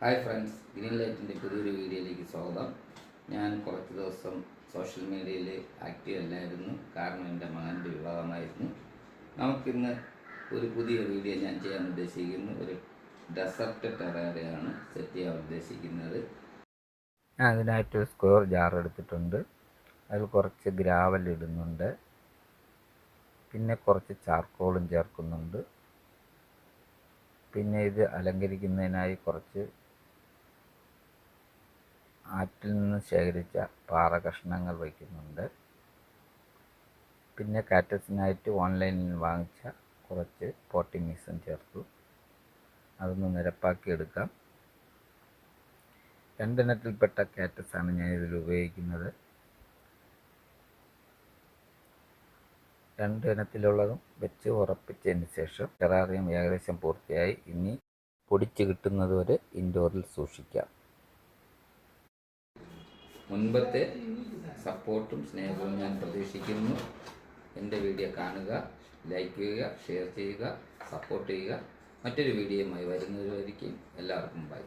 Hi friends, green ലൈറ്റിൻ്റെ പുതിയൊരു വീഡിയോയിലേക്ക് സ്വാഗതം. ഞാൻ കുറച്ച് ദിവസം സോഷ്യൽ മീഡിയയിൽ ആക്റ്റീവ് അല്ലായിരുന്നു, കാരണം എൻ്റെ മകൻ്റെ വിവാഹമായിരുന്നു. നമുക്കിന്ന് ഒരു പുതിയ വീഡിയോ ഞാൻ ചെയ്യാൻ ഉദ്ദേശിക്കുന്നു. ഒരു ഡെസർട്ട് ടെറേറിയാണ് സെറ്റ് ചെയ്യാൻ ഉദ്ദേശിക്കുന്നത്. ഞാൻ അതിനായിട്ടൊരു സ്ക്വയർ ജാർ എടുത്തിട്ടുണ്ട്. അതിൽ കുറച്ച് ഗ്രാവൽ ഇടുന്നുണ്ട്, പിന്നെ കുറച്ച് ചാർക്കോളും ചേർക്കുന്നുണ്ട്. പിന്നെ ഇത് അലങ്കരിക്കുന്നതിനായി കുറച്ച് ആറ്റിൽ നിന്ന് ശേഖരിച്ച പാറ കഷ്ണങ്ങൾ വയ്ക്കുന്നുണ്ട്. പിന്നെ കാറ്റസിനായിട്ട് ഓൺലൈനിൽ വാങ്ങിച്ച കുറച്ച് പോട്ടിംഗ് മിക്സും ചേർത്തു. അതൊന്ന് നിരപ്പാക്കി എടുക്കാം. 2 ഇനത്തിൽപ്പെട്ട കാറ്റസാണ് ഞാൻ ഇതിൽ ഉപയോഗിക്കുന്നത്. 2 ഇനത്തിലുള്ളതും വെച്ച് ഉറപ്പിച്ചതിന് ശേഷം ടെറാറിയം ഏകദേശം പൂർത്തിയായി. ഇനി പൊടിച്ച് കിട്ടുന്നത് വരെ ഇൻഡോറിൽ സൂക്ഷിക്കാം. മുൻപത്തെ സപ്പോർട്ടും സ്നേഹവും ഞാൻ പ്രതീക്ഷിക്കുന്നു. എൻ്റെ വീഡിയോ കാണുക, ലൈക്ക് ചെയ്യുക, ഷെയർ ചെയ്യുക, സപ്പോർട്ട് ചെയ്യുക. മറ്റൊരു വീഡിയോയുമായി വരുന്നതുവരെയും എല്ലാവർക്കും ബൈ.